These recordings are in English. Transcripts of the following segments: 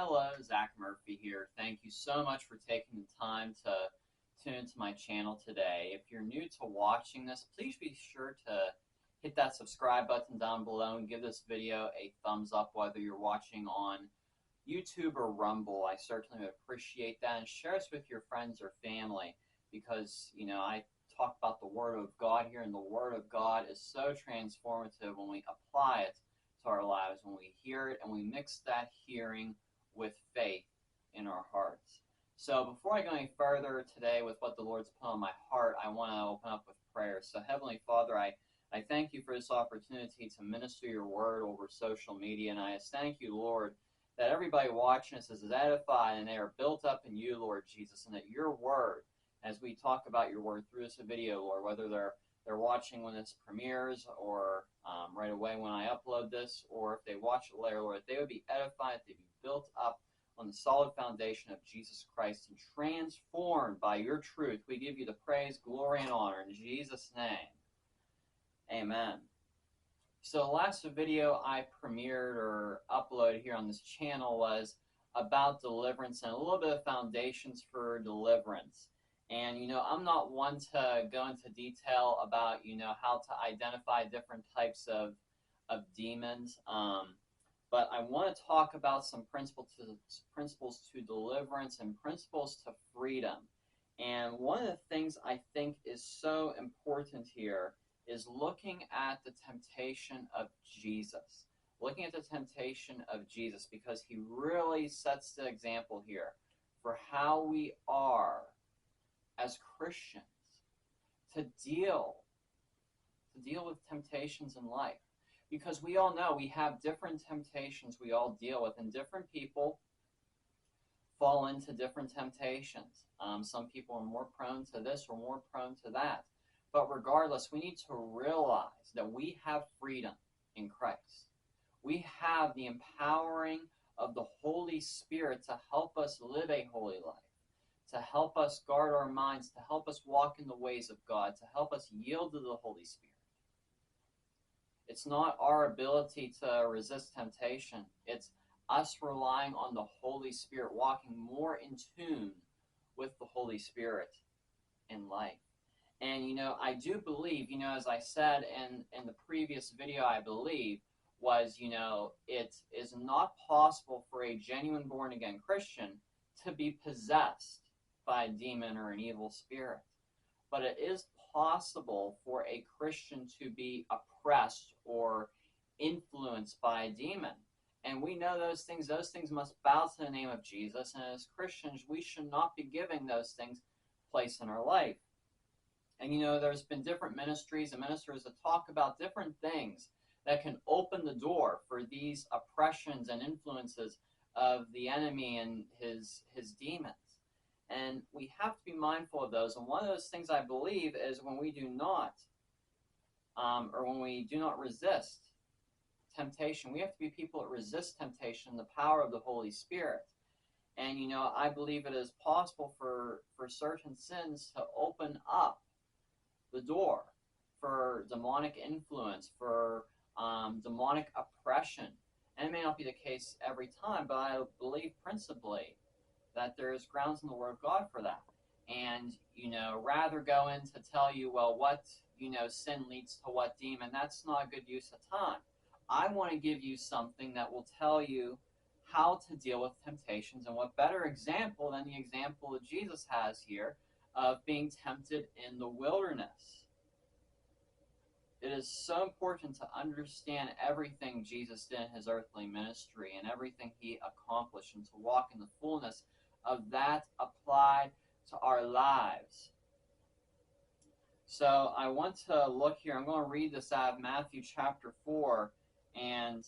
Hello, Zach Murphy here. Thank you so much for taking the time to tune into my channel today. If you're new to watching this, please be sure to hit that subscribe button down below and give this video a thumbs up whether you're watching on YouTube or Rumble. I certainly would appreciate that, and share this with your friends or family because, I talk about the Word of God here, and the Word of God is so transformative when we apply it to our lives, when we hear it and we mix that hearing with faith in our hearts. So before I go any further today with what the Lord's put on my heart, I want to open up with prayer. So Heavenly Father, I thank you for this opportunity to minister your word over social media, and I just thank you, Lord, that everybody watching this is edified and they are built up in you, Lord Jesus, and that your word, as we talk about your word through this video, Lord, whether they're watching when this premieres or right away when I upload this, or if they watch it later, Lord, they would be edified, they'd be built up on the solid foundation of Jesus Christ and transformed by your truth. We give you the praise, glory, and honor in Jesus' name. Amen. So the last video I premiered or uploaded here on this channel was about deliverance and a little bit of foundations for deliverance. And, I'm not one to go into detail about, how to identify different types of demons. But I want to talk about some principles to deliverance and principles to freedom. And one of the things I think is so important here is looking at the temptation of Jesus. Looking at the temptation of Jesus, because he really sets the example here for how we are as Christians to deal with temptations in life. Because we all know we have different temptations we all deal with, and different people fall into different temptations. Some people are more prone to this or more prone to that. But regardless, we need to realize that we have freedom in Christ. We have the empowering of the Holy Spirit to help us live a holy life, to help us guard our minds, to help us walk in the ways of God, to help us yield to the Holy Spirit. It's not our ability to resist temptation. It's us relying on the Holy Spirit, walking more in tune with the Holy Spirit in life. And, I do believe, as I said in the previous video, I believe, was, it is not possible for a genuine born-again Christian to be possessed by a demon or an evil spirit. But it is possible for a Christian to be oppressed or influenced by a demon. And we know those things must bow to the name of Jesus. And as Christians, we should not be giving those things place in our life. And there's been different ministries and ministers that talk about different things that can open the door for these oppressions and influences of the enemy and his demons. And we have to be mindful of those. And one of those things I believe is when we do not, or when we do not resist temptation. We have to be people that resist temptation, the power of the Holy Spirit. And, I believe it is possible for certain sins to open up the door for demonic influence, for demonic oppression. And it may not be the case every time, but I believe principally that there is grounds in the Word of God for that. And, rather go in to tell you, well, what, sin leads to what demon, that's not a good use of time. I want to give you something that will tell you how to deal with temptations, and what better example than the example that Jesus has here of being tempted in the wilderness. It is so important to understand everything Jesus did in his earthly ministry and everything he accomplished, and to walk in the fullness of that applied to our lives. So I want to look here. I'm going to read this out of Matthew chapter 4, and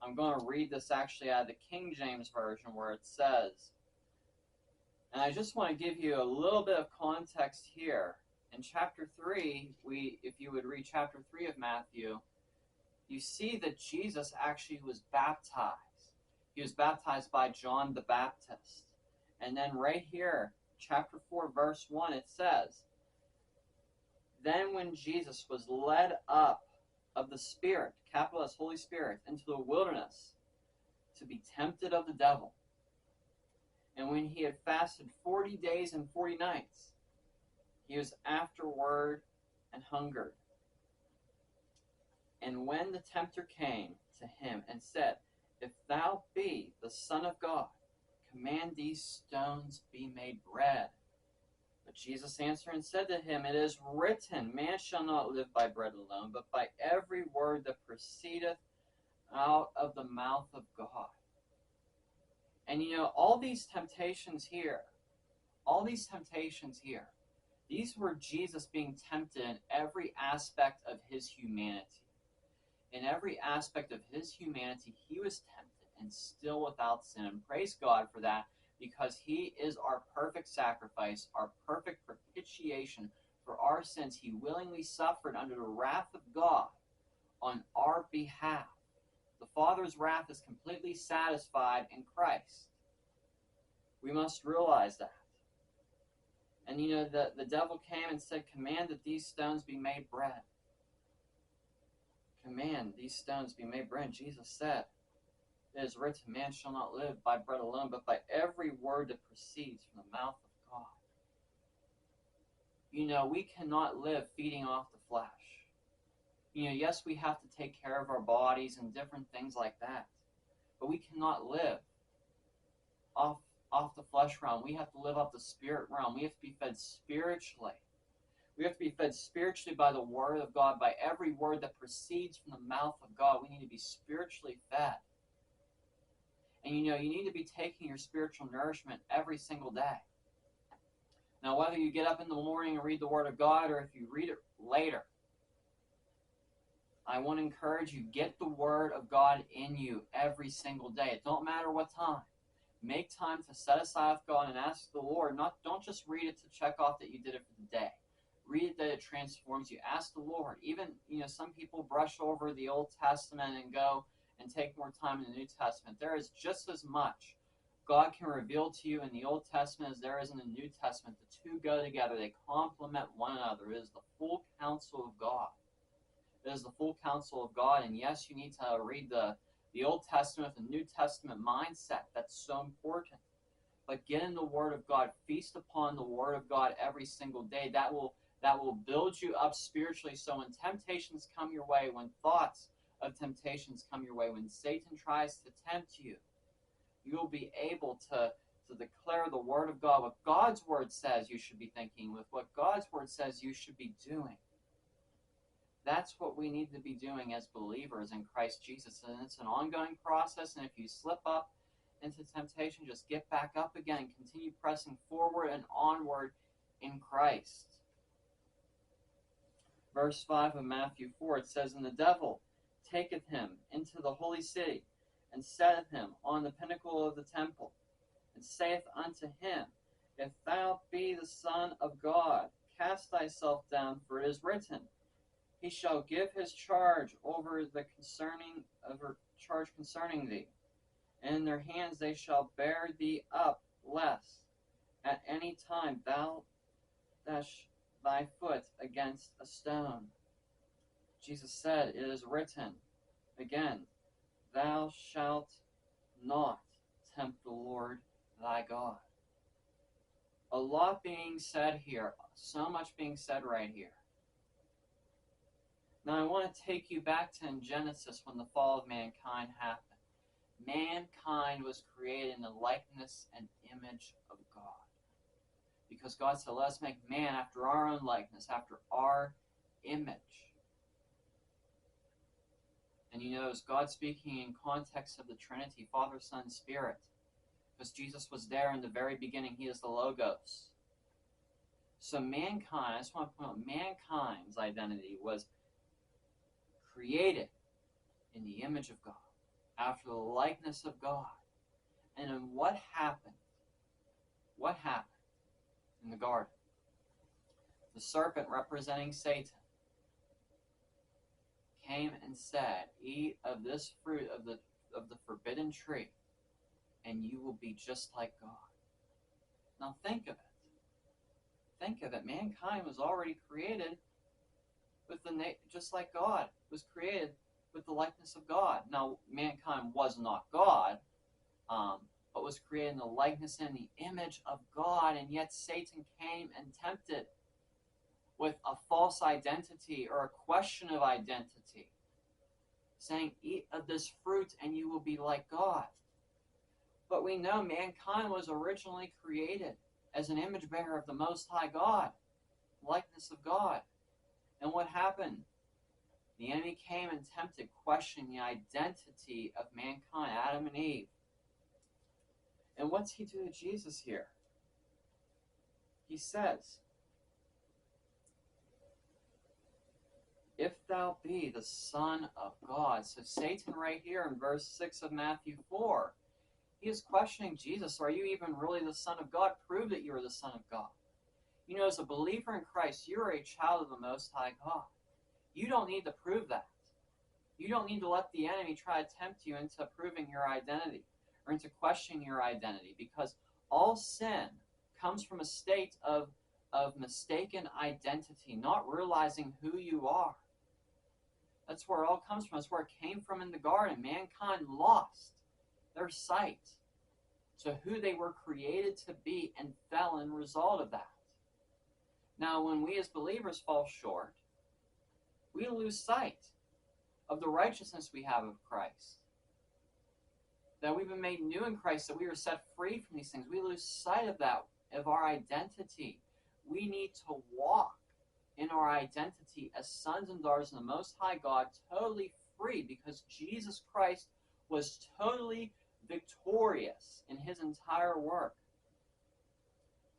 I'm going to read this actually out of the King James Version, where it says, and I just want to give you a little bit of context here. In chapter 3, if you would read chapter 3 of Matthew, you see that Jesus actually was baptized. He was baptized by John the Baptist. And then right here, chapter 4, verse 1, it says, then when Jesus was led up of the Spirit, capital S, Holy Spirit, into the wilderness to be tempted of the devil. And when he had fasted 40 days and 40 nights, he was afterward and hungered. And when the tempter came to him and said, If thou be the Son of God, command these stones be made bread. But Jesus answered and said to him, It is written, Man shall not live by bread alone, but by every word that proceedeth out of the mouth of God. And all these temptations here, these were Jesus being tempted in every aspect of his humanity. In every aspect of his humanity, he was tempted and still without sin. And praise God for that, because he is our perfect sacrifice, our perfect propitiation for our sins. He willingly suffered under the wrath of God on our behalf. The Father's wrath is completely satisfied in Christ. We must realize that. And the devil came and said, Command that these stones be made bread. Command these stones be made bread. Jesus said, It is written, Man shall not live by bread alone, but by every word that proceeds from the mouth of God. We cannot live feeding off the flesh. Yes, we have to take care of our bodies and different things like that. But we cannot live off the flesh realm. We have to live off the spirit realm. We have to be fed spiritually. We have to be fed spiritually by the Word of God, by every word that proceeds from the mouth of God. We need to be spiritually fed. And you need to be taking your spiritual nourishment every single day. Now, whether you get up in the morning and read the Word of God, or if you read it later, I want to encourage you, get the Word of God in you every single day. It don't matter what time. Make time to set aside with God and ask the Lord. Don't just read it to check off that you did it for the day. Read it that it transforms you. Ask the Lord. Even, some people brush over the Old Testament and go and take more time in the New Testament. There is just as much God can reveal to you in the Old Testament as there is in the New Testament. The two go together. They complement one another. It is the full counsel of God. It is the full counsel of God. And yes, you need to read the Old Testament with the New Testament mindset. That's so important. But get in the Word of God. Feast upon the Word of God every single day. That will build you up spiritually. So when temptations come your way, when thoughts of temptations come your way, when Satan tries to tempt you, you'll be able to declare the Word of God, what God's Word says you should be thinking, with what God's Word says you should be doing. That's what we need to be doing as believers in Christ Jesus. And it's an ongoing process, and if you slip up into temptation, just get back up again and continue pressing forward and onward in Christ. Verse 5 of Matthew 4, it says, And the devil taketh him into the holy city, and setteth him on the pinnacle of the temple, and saith unto him, If thou be the Son of God, cast thyself down, for it is written, He shall give his charge over charge concerning thee, and in their hands they shall bear thee up, lest at any time thou dash thy foot against a stone. Jesus said, It is written, again, Thou shalt not tempt the Lord thy God. A lot being said here, so much being said right here. Now I want to take you back to in Genesis when the fall of mankind happened. Mankind was created in the likeness and image of God. Because God said, Let's make man after our own likeness, after our image. And is God speaking in context of the Trinity, Father, Son, Spirit. Because Jesus was there in the very beginning. He is the Logos. So mankind, I just want to point out, mankind's identity was created in the image of God, after the likeness of God. And then what happened? What happened in the garden? The serpent, representing Satan, came and said, Eat of this fruit of the forbidden tree, and you will be just like God. Now think of it. Think of it. Mankind was already created with just like God was created with the likeness of God. Now, mankind was not God, but was created in the likeness and the image of God. And yet Satan came and tempted with a false identity or a question of identity, saying, eat of this fruit and you will be like God. But we know mankind was originally created as an image bearer of the Most High God, likeness of God. And what happened? The enemy came and tempted, questioning the identity of mankind, Adam and Eve. And what's he do to Jesus here? He says, if thou be the Son of God. So Satan right here in verse 6 of Matthew 4, he is questioning Jesus. Are you even really the Son of God? Prove that you are the Son of God. You know, as a believer in Christ, you are a child of the Most High God. You don't need to prove that. You don't need to let the enemy try to tempt you into proving your identity or into questioning your identity, because all sin comes from a state of mistaken identity, not realizing who you are. That's where it all comes from. That's where it came from in the garden. Mankind lost their sight to who they were created to be and fell in result of that. Now, when we as believers fall short, we lose sight of the righteousness we have of Christ. That we've been made new in Christ, that we are set free from these things. We lose sight of that, of our identity. We need to walk in our identity as sons and daughters of the Most High God, totally free, because Jesus Christ was totally victorious in his entire work.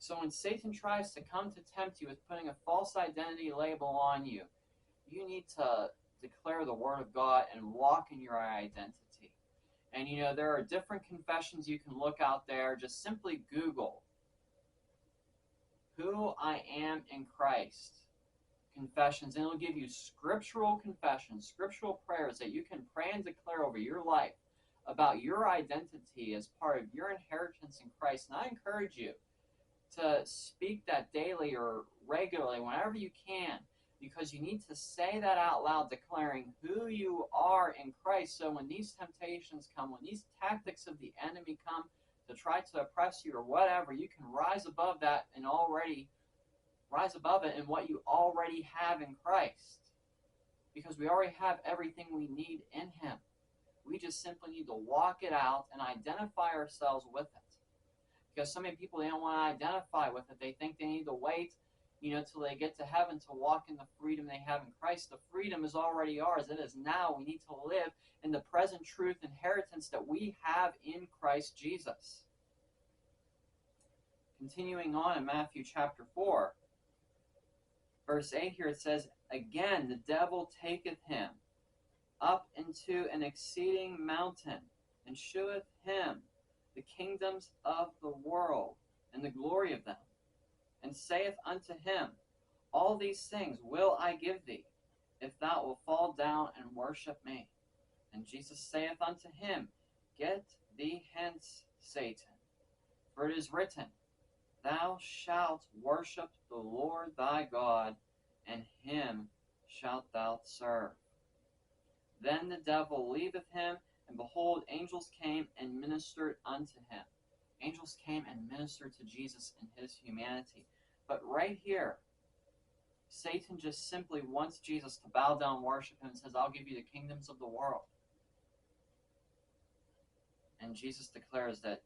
So when Satan tries to come to tempt you with putting a false identity label on you, you need to declare the Word of God and walk in your identity. And you know, there are different confessions you can look out there. Just simply Google who I am in Christ confessions, and it'll give you scriptural confessions, scriptural prayers that you can pray and declare over your life about your identity as part of your inheritance in Christ. And I encourage you to speak that daily or regularly, whenever you can, because you need to say that out loud, declaring who you are in Christ. So when these temptations come, when these tactics of the enemy come to try to oppress you or whatever, you can rise above that and rise above it in what you already have in Christ. Because we already have everything we need in him. We just simply need to walk it out and identify ourselves with it. Because so many people, they don't want to identify with it. They think they need to wait, till they get to heaven to walk in the freedom they have in Christ. The freedom is already ours. It is now. We need to live in the present truth inheritance that we have in Christ Jesus. Continuing on in Matthew chapter 4, verse 8 here, it says, again, the devil taketh him up into an exceeding mountain, and sheweth him the kingdoms of the world, and the glory of them, and saith unto him, all these things will I give thee, if thou wilt fall down and worship me. And Jesus saith unto him, get thee hence, Satan, for it is written, thou shalt worship the Lord thy God, and him shalt thou serve. Then the devil leaveth him, and behold, angels came and ministered unto him. Angels came and ministered to Jesus in his humanity. But right here, Satan just simply wants Jesus to bow down and worship him and says, I'll give you the kingdoms of the world. And Jesus declares that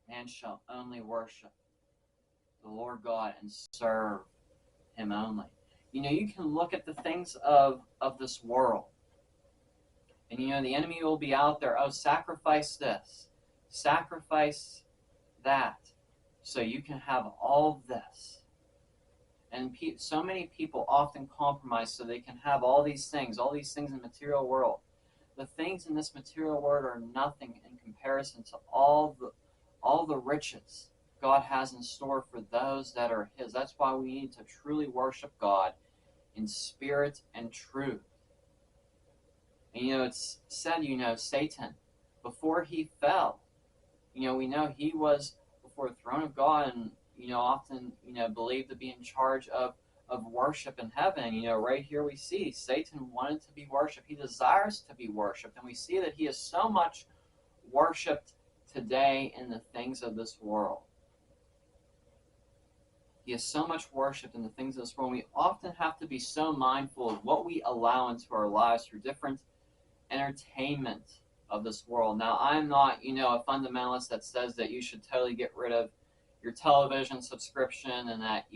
man shall only worship the Lord God and serve him only. You can look at the things of this world. And the enemy will be out there, sacrifice this, sacrifice that, so you can have all this. And so many people often compromise so they can have all these things in the material world. The things in this material world are nothing in comparison to all the riches God has in store for those that are his. That's why we need to truly worship God in spirit and truth. And it's said, Satan, before he fell, we know he was before the throne of God and, often, believed to be in charge of worship in heaven. Right here we see Satan wanted to be worshipped. He desires to be worshipped. And we see that he is so much worshipped today in the things of this world. He is so much worshipped in the things of this world. We often have to be so mindful of what we allow into our lives through different entertainment of this world. Now, I'm not, a fundamentalist that says that you should totally get rid of your television subscription and that,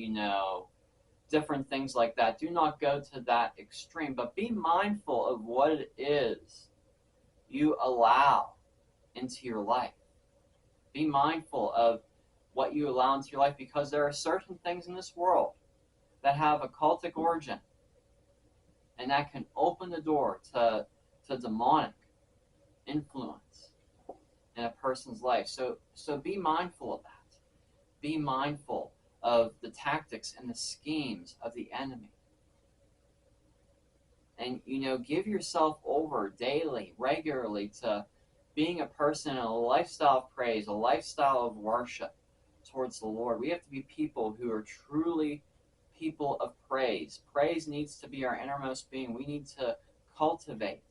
different things like that. Do not go to that extreme, but be mindful of what it is you allow into your life. Be mindful of what you allow into your life, because there are certain things in this world that have a cultic origin, and that can open the door to demonic influence in a person's life. So be mindful of that. Be mindful of the tactics and the schemes of the enemy. And, give yourself over daily, regularly, to being a person in a lifestyle of praise, a lifestyle of worship towards the Lord. We have to be people who are truly people of praise. Praise needs to be our innermost being. We need to cultivate.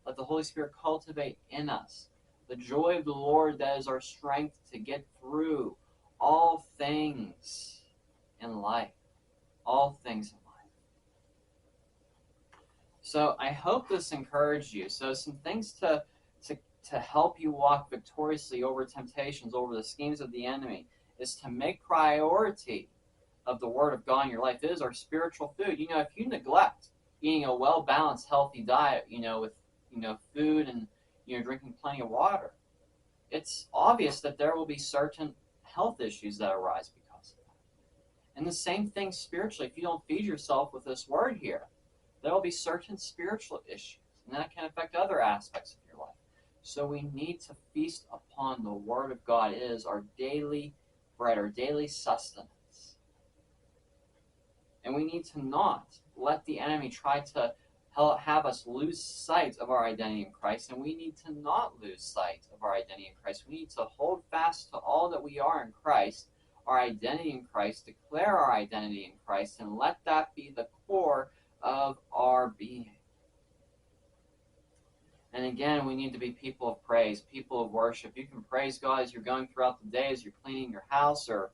Let the Holy Spirit cultivate in us the joy of the Lord, that is our strength to get through all things in life. All things in life. So I hope this encouraged you. So some things to help you walk victoriously over temptations, over the schemes of the enemy, is to make priority of the Word of God in your life. It is our spiritual food. If you neglect eating a well-balanced, healthy diet, with food and drinking plenty of water, it's obvious that there will be certain health issues that arise because of that. And the same thing spiritually. If you don't feed yourself with this Word here, there will be certain spiritual issues, and that can affect other aspects of your life. So we need to feast upon the Word of God. It is our daily bread, our daily sustenance. And we need to not let the enemy try to have us lose sight of our identity in Christ, and we need to not lose sight of our identity in Christ. We need to hold fast to all that we are in Christ, our identity in Christ, declare our identity in Christ, and let that be the core of our being. And again, we need to be people of praise, people of worship. You can praise God as you're going throughout the day, as you're cleaning your house, or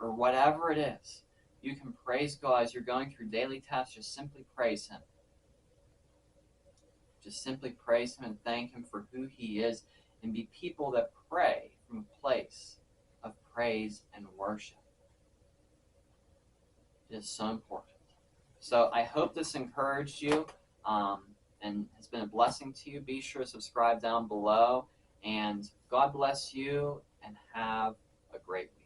whatever it is. You can praise God as you're going through daily tasks. Just simply praise Him. Just simply praise Him and thank Him for who He is, and be people that pray from a place of praise and worship. It is so important. So I hope this encouraged you and has been a blessing to you. Be sure to subscribe down below, and God bless you, and have a great week.